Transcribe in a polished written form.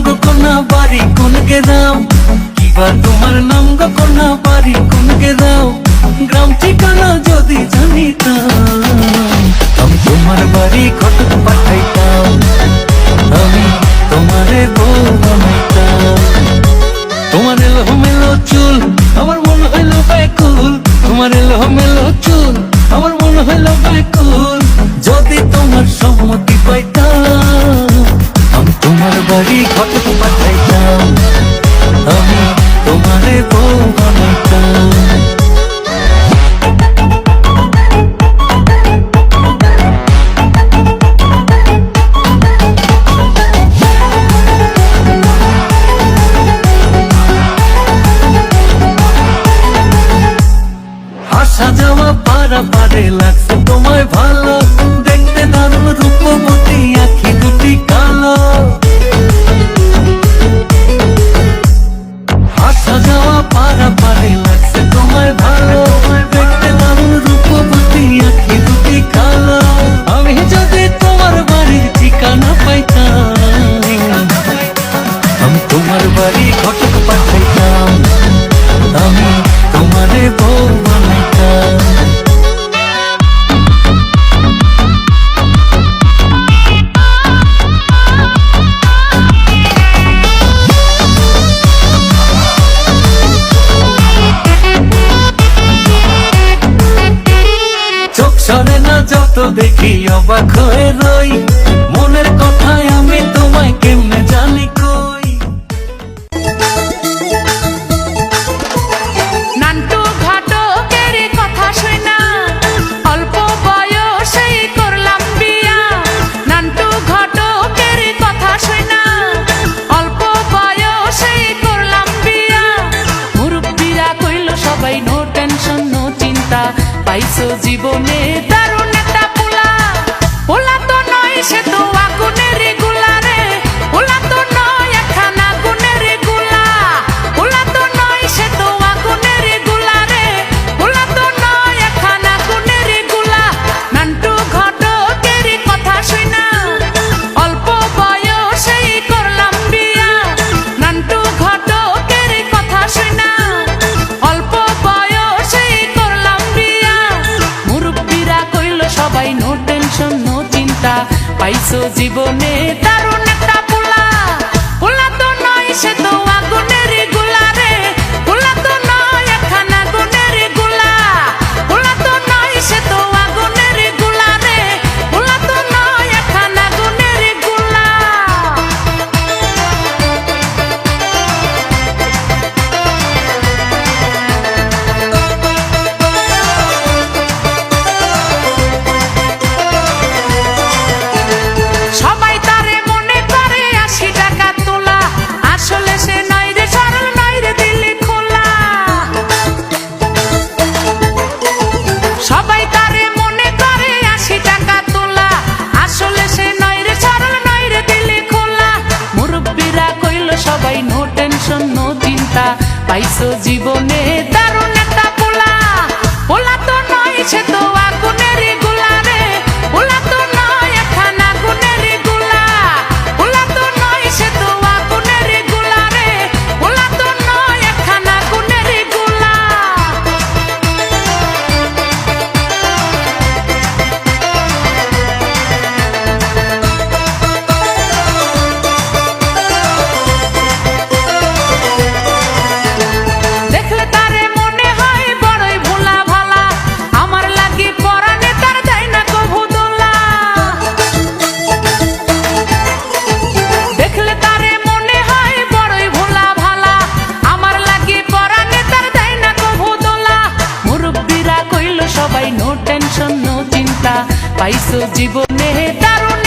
গো কন্যা বাড়ি কোন গ্রাম, কিবা তোমার নাম গো কন্যা বাড়ি কোন গ্রাম, গ্রাম ঠিকানা যদি জানিতাম আমি তোমার বাড়ি ঘটক পাঠাইতাম, আমি তোমারে বউ বানাইতাম। তোমার এলোমেলো চুল আমার মন হইল ব্যাকুল, তোমার এলোমেলো চুল আমার মন হইল ব্যাকুল, যদি তোমার সম্মতি পাইতাম আমি তোমার বাড়ি ঘটক পাঠাইতাম, আমি তোমারে বউ বানাইতাম। আসা যাওয়া পারা পারে লাগছে তোমায় ভালো, দেখতে দারুণ রূপবতী আখি দুটি কালো। আসা যাওয়া পারা পারে লাগছে তোমায় ভালো, দেখতে দারুণ রূপবতী আখি দুটি কালো। আমি যদি তোমার বাড়ির ঠিকানা পাইতাম আমি তোমার বাড়ি ঘটক পাঠাইতাম, আমি তোমারে বউ বানাইতাম। চোখ সরে না যত দেখি অবাক হয়ে রই, মনের কথায় আমি তোমায় কেমনে জানি কই। নান্টু ঘটকের কথা শুনা অল্প বয়সেই করলাম বিয়া, নান্টু ঘটকের কথা শুনা অল্প বয়সেই করলাম বিয়া। মুরব্বিরা কইল সবাই নো টেনশন নো চিন্তা, পাইছো জীবনে দারুণ একটা পোলা। পোলা তো নয় সে তো আগুনের গুলা রে, পোলা তো নয় একখান আগুনের গুলা, পোলা তো নয় সে তো আগুনের গুলা রে, পোলা তো নয় একখান আগুনের গুলা। নান্টু ঘটকের কথা শুনা অল্প বয়সেই করলাম বিয়া, নান্টু ঘটকের কথা শুনা অল্প বয়সেই করলাম বিয়া। মুরব্বিরা কইল সবাই নো টেনশন নো চিন্তা, পাইছো জীবনে দারুণ একটা পোলা। পোলা তো নয় সে তো আগুনের গুলা রে, পোলা তো নয় একখান আগুনের গুলা, পোলা তো নয় সে তো আগুনের গুলা রে, পোলা তো নয় একখান আগুনের গুলা। সবাই তারে মনে করে 80 টাকা তোলা, আসলে সে নয় রে সরল নয় রে দিলি খোলা। সবাই তারে মনে করে 80 টাকা তোলা, আসলে সে নয় রে সরল নয় রে দিলি খোলা। মুরব্বিরা কইল সবাই নো টেনশন নো চিন্তা, পাইছো জীবনে দারুণ একটা পোলা। পোলা তো নয় সে তো আগুনের গুলা রে, পোলা তো নয় একখান আগুনের গুলা, পোলা তো নয় সে তো আগুনের গুলা রে, পোলা তো নয় একখান আগুনের গুলা। দেখলে তারে মনে হয় বড়ই ভোলা ভালা, আমার লাগি পরানে তার দেয় না কভু দোলা। দেখলে তারে মনে হয় বড়ই ভোলা ভালা, আমার লাগি পরানে তার দেয় না কভু দোলা। মুরব্বিরা কইল সবাই নো টেনশন নো চিন্তা, পাইছো জীবনে দারুণ